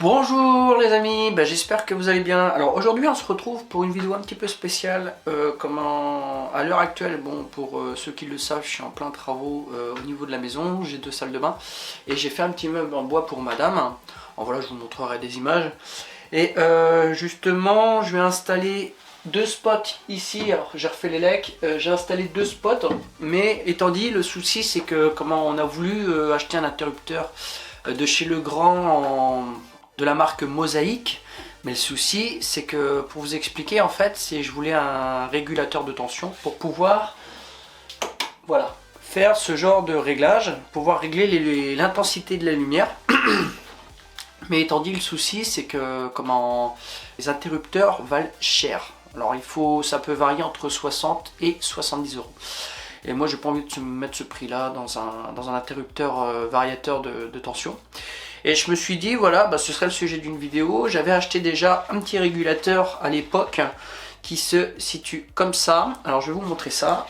Bonjour les amis, j'espère que vous allez bien. Alors aujourd'hui on se retrouve pour une vidéo un petit peu spéciale. À l'heure actuelle, pour ceux qui le savent, je suis en plein travaux au niveau de la maison. J'ai 2 salles de bain et j'ai fait un petit meuble en bois pour madame. Alors voilà, je vous montrerai des images. Et justement je vais installer 2 spots ici. Alors j'ai refait les lecs, j'ai installé 2 spots, mais étant dit, le souci c'est que on a voulu acheter un interrupteur de chez Legrand de la marque Mosaïque, mais le souci c'est que, pour vous expliquer, en fait, je voulais un régulateur de tension pour pouvoir faire ce genre de réglage, pouvoir régler l'intensité de la lumière. Mais étant dit, le souci c'est que les interrupteurs valent cher. Alors ça peut varier entre 60 et 70 euros. Et moi j'ai pas envie de mettre ce prix là dans un interrupteur variateur de tension. Et je me suis dit voilà, ce serait le sujet d'une vidéo. J'avais acheté déjà un petit régulateur à l'époque qui se situe comme ça. Alors je vais vous montrer ça.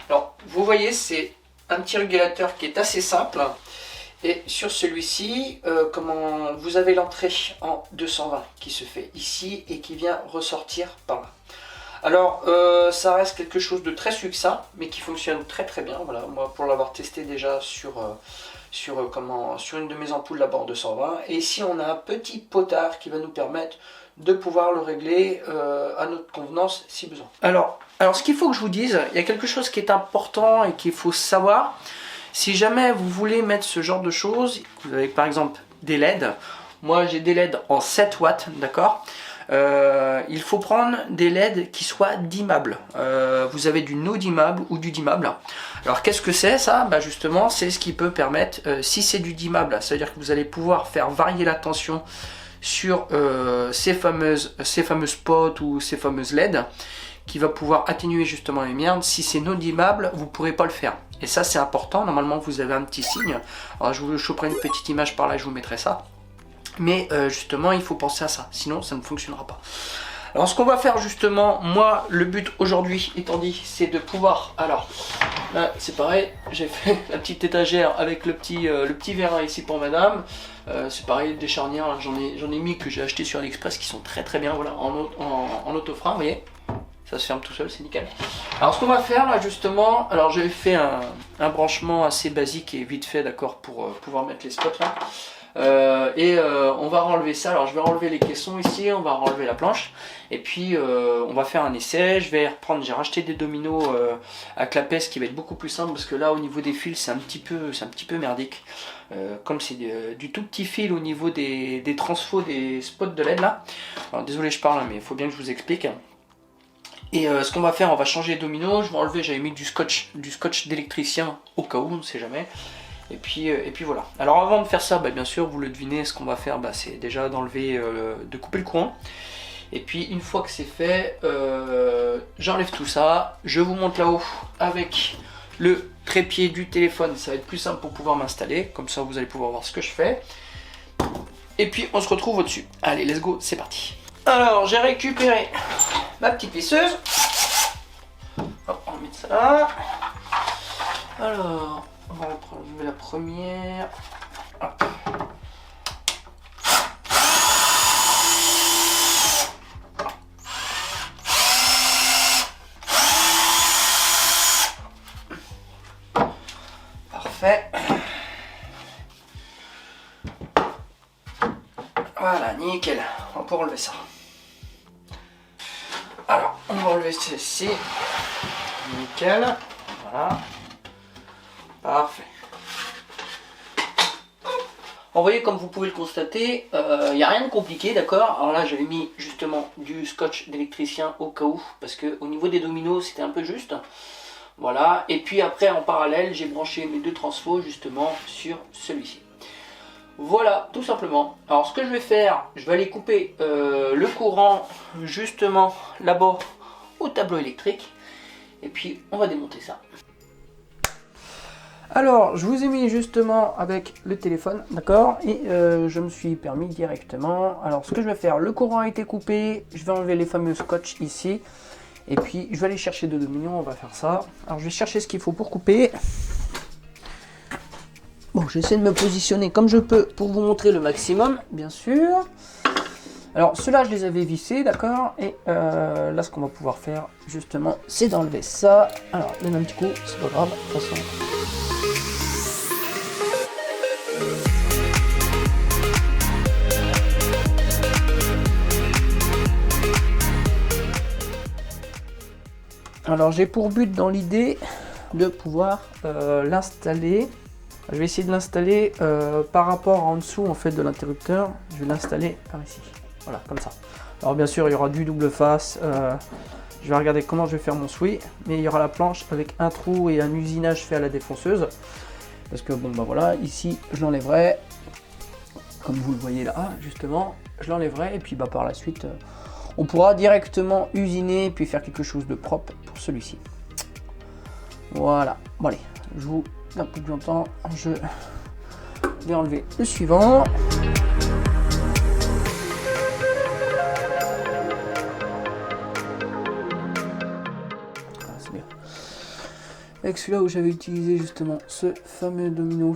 Alors vous voyez, c'est un petit régulateur qui est assez simple. Et sur celui-ci, vous avez l'entrée en 220 qui se fait ici et qui vient ressortir par là. Alors ça reste quelque chose de très succinct mais qui fonctionne très très bien. Voilà, moi pour l'avoir testé déjà sur une de mes ampoules là-bas en 220. Et ici on a un petit potard qui va nous permettre de pouvoir le régler à notre convenance si besoin. Alors ce qu'il faut que je vous dise, il y a quelque chose qui est important et qu'il faut savoir. Si jamais vous voulez mettre ce genre de choses, vous avez par exemple des LED. Moi j'ai des LED en 7 watts, d'accord. Il faut prendre des LED qui soient dimmables. Vous avez du no dimmable ou du dimmable. Alors qu'est-ce que c'est ça? Justement c'est ce qui peut permettre, si c'est du dimmable, ça veut dire que vous allez pouvoir faire varier la tension sur ces fameuses spots ou ces fameuses LED, qui va pouvoir atténuer justement les merdes. Si c'est non dimmable, vous ne pourrez pas le faire. Et ça c'est important, normalement vous avez un petit signe. Alors je vous choperai une petite image par là, je vous mettrai ça. Mais justement il faut penser à ça, sinon ça ne fonctionnera pas. Alors ce qu'on va faire justement, moi le but aujourd'hui étant dit, c'est de pouvoir, alors là c'est pareil, j'ai fait la petite étagère avec le petit verre ici pour madame. C'est pareil, des charnières, j'en ai mis que j'ai acheté sur AliExpress qui sont très très bien, voilà, en autofrein, vous voyez. Ça se ferme tout seul, c'est nickel. Alors ce qu'on va faire là justement, alors j'avais fait un branchement assez basique et vite fait, d'accord, pour pouvoir mettre les spots là. On va enlever ça. Alors je vais enlever les caissons ici, on va enlever la planche et puis on va faire un essai. Je vais reprendre, j'ai racheté des dominos à clapet, ce qui va être beaucoup plus simple parce que là au niveau des fils c'est un petit peu merdique. Comme c'est du tout petit fil au niveau des transfos des spots de LED là. Alors désolé je parle mais il faut bien que je vous explique. Et ce qu'on va faire, on va changer les dominos. Je vais enlever, j'avais mis du scotch d'électricien au cas où, on ne sait jamais. Et puis voilà. Alors avant de faire ça, bien sûr, vous le devinez, ce qu'on va faire, c'est déjà d'enlever, de couper le courant. Et puis une fois que c'est fait, j'enlève tout ça. Je vous monte là-haut avec le trépied du téléphone. Ça va être plus simple pour pouvoir m'installer. Comme ça, vous allez pouvoir voir ce que je fais. Et puis on se retrouve au-dessus. Allez, let's go, c'est parti. Alors, j'ai récupéré ma petite visseuse. Hop, on va mettre ça là. Alors, on va prendre la première. Hop. Parfait. Voilà, nickel. On va pouvoir enlever ça. Alors, on va enlever ceci. Nickel. Voilà. Parfait. Vous voyez, comme vous pouvez le constater, il n'y a rien de compliqué, d'accord. Alors là, j'avais mis justement du scotch d'électricien au cas où, parce que au niveau des dominos, c'était un peu juste. Voilà. Et puis après, en parallèle, j'ai branché mes 2 transfos justement sur celui-ci. Voilà, tout simplement. Alors ce que je vais faire, je vais aller couper le courant justement là-bas au tableau électrique. Et puis on va démonter ça. Alors, je vous ai mis justement avec le téléphone, d'accord, et je me suis permis directement. Alors, ce que je vais faire, le courant a été coupé, je vais enlever les fameux scotch ici, et puis je vais aller chercher de dominion, on va faire ça. Alors, je vais chercher ce qu'il faut pour couper. Bon, j'essaie de me positionner comme je peux pour vous montrer le maximum, bien sûr. Alors, ceux-là, je les avais vissés, d'accord, et là, ce qu'on va pouvoir faire, justement, c'est d'enlever ça. Alors, donne un petit coup, c'est pas grave, de toute façon. Alors j'ai pour but dans l'idée de pouvoir l'installer. Je vais essayer de l'installer par rapport en dessous en fait de l'interrupteur. Je vais l'installer par ici. Voilà, comme ça. Alors bien sûr il y aura du double face. Je vais regarder comment je vais faire mon souhait. Mais il y aura la planche avec un trou et un usinage fait à la défonceuse. Parce que bon bah voilà, ici je l'enlèverai. Comme vous le voyez là, justement. Je l'enlèverai et puis bah par la suite... on pourra directement usiner puis faire quelque chose de propre pour celui-ci. Voilà. Bon allez, je vous garde plus longtemps. Je vais enlever le suivant. Ah, c'est bien. Avec celui-là où j'avais utilisé justement ce fameux domino.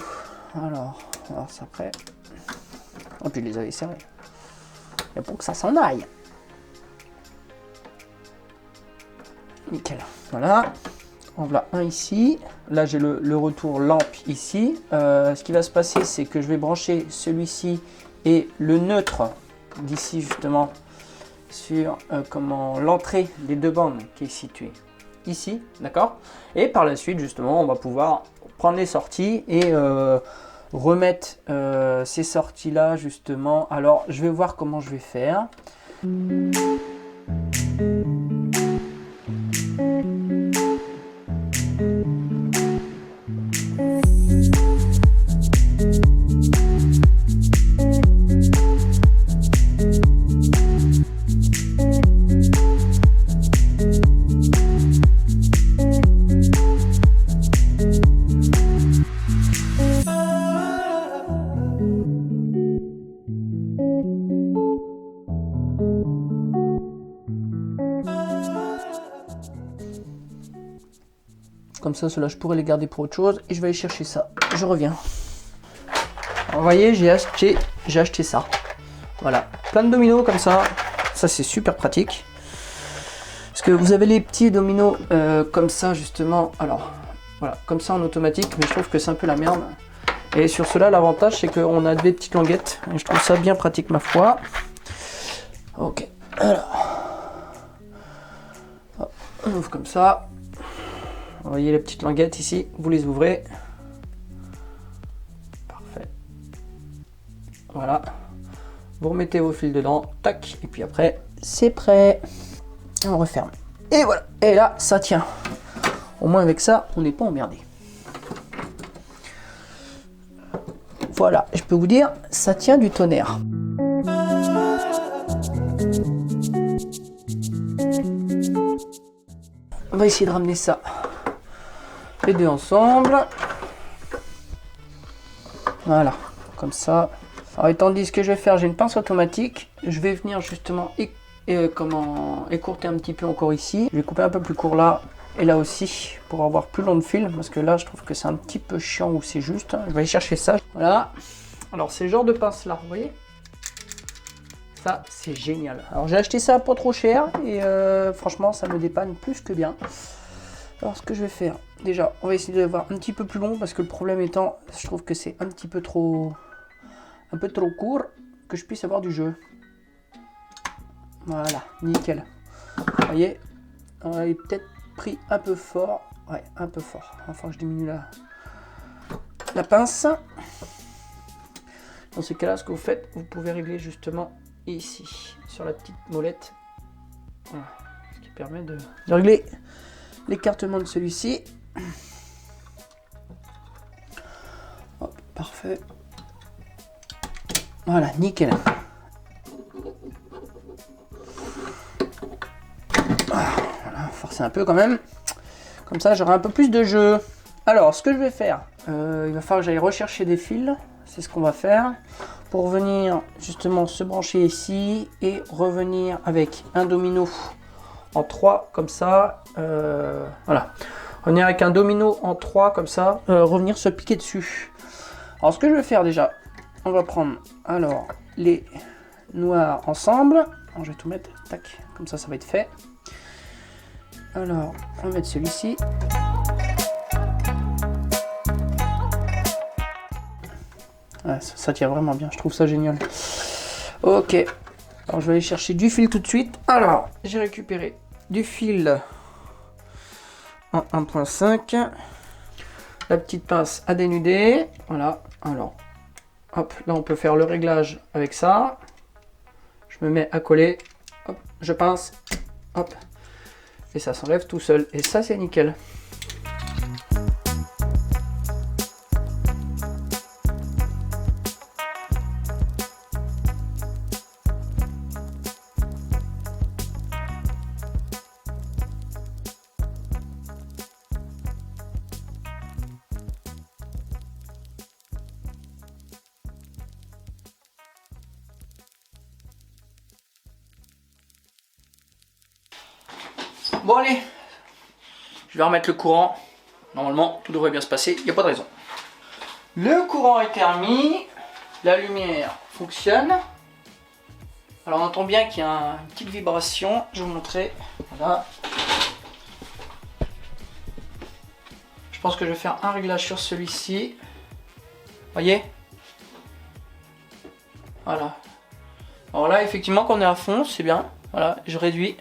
Alors c'est après. Oh, puis je les avais serrés. Et pour que ça s'en aille. Nickel, voilà, en voilà un ici, là j'ai le retour lampe ici, ce qui va se passer c'est que je vais brancher celui-ci et le neutre d'ici justement sur l'entrée des deux bandes qui est située ici, d'accord, et par la suite justement on va pouvoir prendre les sorties et remettre ces sorties là justement. Alors je vais voir comment je vais faire. Comme ça, cela je pourrais les garder pour autre chose. Et je vais aller chercher ça. Je reviens. Alors, vous voyez, j'ai acheté ça. Voilà. Plein de dominos comme ça. Ça, c'est super pratique. Parce que vous avez les petits dominos comme ça, justement. Alors, voilà. Comme ça en automatique. Mais je trouve que c'est un peu la merde. Et sur cela, l'avantage, c'est qu'on a des petites languettes. Et je trouve ça bien pratique, ma foi. Ok. Alors. Hop, on ouvre comme ça. Vous voyez les petites languettes ici, vous les ouvrez. Parfait. Voilà. Vous remettez vos fils dedans, tac, et puis après, c'est prêt. Et on referme. Et voilà. Et là, ça tient. Au moins avec ça, on n'est pas emmerdé. Voilà, je peux vous dire, ça tient du tonnerre. On va essayer de ramener ça. Les deux ensemble. Voilà, comme ça. Alors, étant dit ce que je vais faire, j'ai une pince automatique. Je vais venir justement écourter un petit peu encore ici. Je vais couper un peu plus court là et là aussi pour avoir plus long de fil. Parce que là, je trouve que c'est un petit peu chiant ou c'est juste. Je vais aller chercher ça. Voilà. Alors, c'est le genre de pince là, vous voyez. Ça, c'est génial. Alors, j'ai acheté ça pas trop cher et franchement, ça me dépanne plus que bien. Alors ce que je vais faire, déjà on va essayer de voir un petit peu plus long parce que le problème étant, je trouve que c'est un peu trop court que je puisse avoir du jeu. Voilà, nickel. Vous voyez, on a peut-être pris un peu fort, ouais un peu fort. Enfin je diminue la pince. Dans ce cas-là, ce que vous faites, vous pouvez régler justement ici sur la petite molette. Voilà, ce qui permet de régler l'écartement de celui-ci. Parfait. Voilà, nickel. Voilà. forcer un peu quand même. Comme ça, j'aurai un peu plus de jeu. Alors, ce que je vais faire, il va falloir que j'aille rechercher des fils. C'est ce qu'on va faire. Pour venir justement se brancher ici et revenir avec un domino en 3 comme ça. Voilà. Revenir avec un domino en 3 comme ça. Revenir se piquer dessus. Alors, ce que je vais faire déjà, on va prendre alors les noirs ensemble. Alors, je vais tout mettre, tac, comme ça, ça va être fait. Alors, on va mettre celui-ci. Ouais, ça tire vraiment bien, je trouve ça génial. Ok, alors je vais aller chercher du fil tout de suite. Alors, j'ai récupéré du fil en 1.5. La petite pince à dénuder. Voilà, alors, hop, là on peut faire le réglage avec ça. Je me mets à coller, hop, je pince, hop, et ça s'enlève tout seul. Et ça, c'est nickel. Bon allez, je vais remettre le courant. Normalement, tout devrait bien se passer, il n'y a pas de raison. Le courant est remis, la lumière fonctionne. Alors on entend bien qu'il y a une petite vibration, je vais vous montrer. Voilà. Je pense que je vais faire un réglage sur celui-ci. Voyez? Voilà. Alors là, effectivement, quand on est à fond, c'est bien. Voilà, je réduis.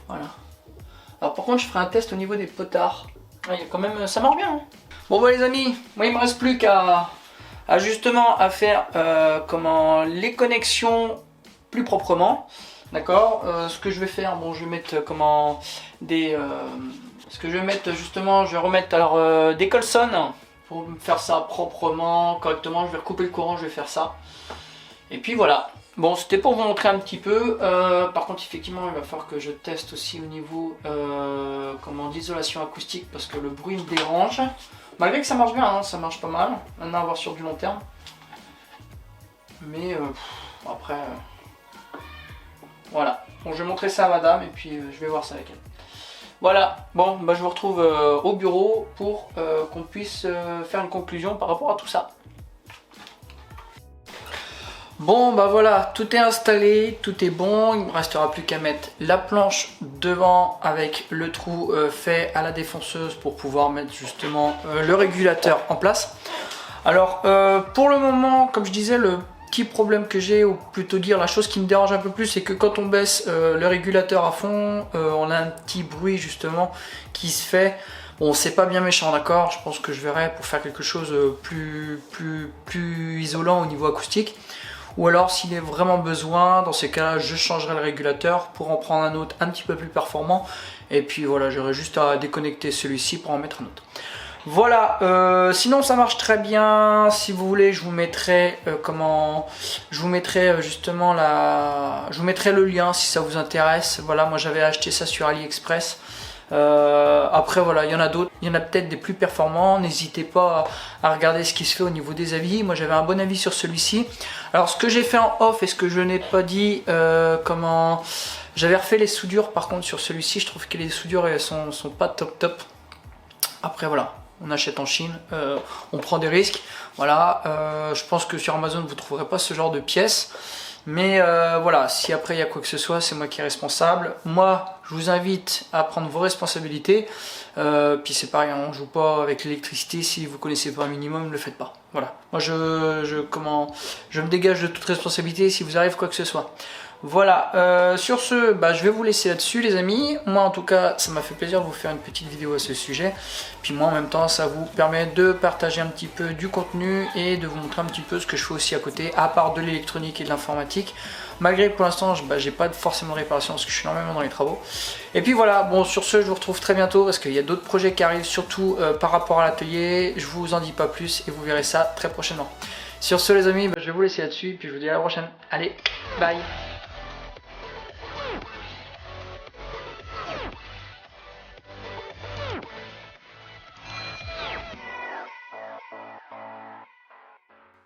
Voilà. Alors par contre, je ferai un test au niveau des potards. Ouais, quand même, ça marche bien. Hein. Bon bah les amis, moi il me reste plus qu'à justement à faire les connexions plus proprement. D'accord. Ce que je vais faire, bon, je vais mettre ce que je vais mettre justement, je vais remettre alors des Colson pour faire ça proprement, correctement. Je vais recouper le courant, je vais faire ça. Et puis voilà. Bon, c'était pour vous montrer un petit peu. Par contre, effectivement, il va falloir que je teste aussi au niveau d'isolation acoustique parce que le bruit me dérange. Malgré que ça marche bien, hein, ça marche pas mal. Maintenant, à voir sur du long terme. Mais après, voilà. Bon, je vais montrer ça à madame et puis je vais voir ça avec elle. Voilà. Bon, bah, je vous retrouve au bureau pour qu'on puisse faire une conclusion par rapport à tout ça. Bon bah voilà, tout est installé, tout est bon, il ne me restera plus qu'à mettre la planche devant avec le trou fait à la défonceuse pour pouvoir mettre justement le régulateur en place. Alors pour le moment, comme je disais, le petit problème que j'ai, ou plutôt dire la chose qui me dérange un peu plus, c'est que quand on baisse le régulateur à fond, on a un petit bruit justement qui se fait. Bon, c'est pas bien méchant, d'accord, je pense que je verrai pour faire quelque chose plus isolant au niveau acoustique. Ou alors s'il y a vraiment besoin, dans ces cas-là, je changerai le régulateur pour en prendre un autre un petit peu plus performant. Et puis voilà, j'aurai juste à déconnecter celui-ci pour en mettre un autre. Voilà, sinon ça marche très bien. Si vous voulez, je vous mettrai justement je vous mettrai le lien si ça vous intéresse. Voilà, moi j'avais acheté ça sur AliExpress. Après voilà, il y en a d'autres, il y en a peut-être des plus performants. N'hésitez pas à regarder ce qui se fait au niveau des avis. Moi j'avais un bon avis sur celui-ci. Alors ce que j'ai fait en off et ce que je n'ai pas dit, j'avais refait les soudures par contre sur celui-ci. Je trouve que les soudures elles sont pas top. Après voilà, on achète en Chine, on prend des risques. Voilà, je pense que sur Amazon vous ne trouverez pas ce genre de pièces. Mais voilà, si après il y a quoi que ce soit, c'est moi qui est responsable. Moi, je vous invite à prendre vos responsabilités. Puis c'est pareil, on ne joue pas avec l'électricité. Si vous connaissez pas un minimum, ne le faites pas. Voilà. Moi, je me dégage de toute responsabilité si vous arrive quoi que ce soit. Voilà, sur ce, bah, je vais vous laisser là-dessus les amis. Moi en tout cas, ça m'a fait plaisir de vous faire une petite vidéo à ce sujet. Puis moi en même temps, ça vous permet de partager un petit peu du contenu et de vous montrer un petit peu ce que je fais aussi à côté, à part de l'électronique et de l'informatique. Malgré que pour l'instant, j'ai pas forcément de réparation parce que je suis énormément dans les travaux. Et puis voilà, bon sur ce, je vous retrouve très bientôt parce qu'il y a d'autres projets qui arrivent, surtout par rapport à l'atelier. Je vous en dis pas plus et vous verrez ça très prochainement. Sur ce les amis, bah, je vais vous laisser là-dessus et puis je vous dis à la prochaine. Allez, bye!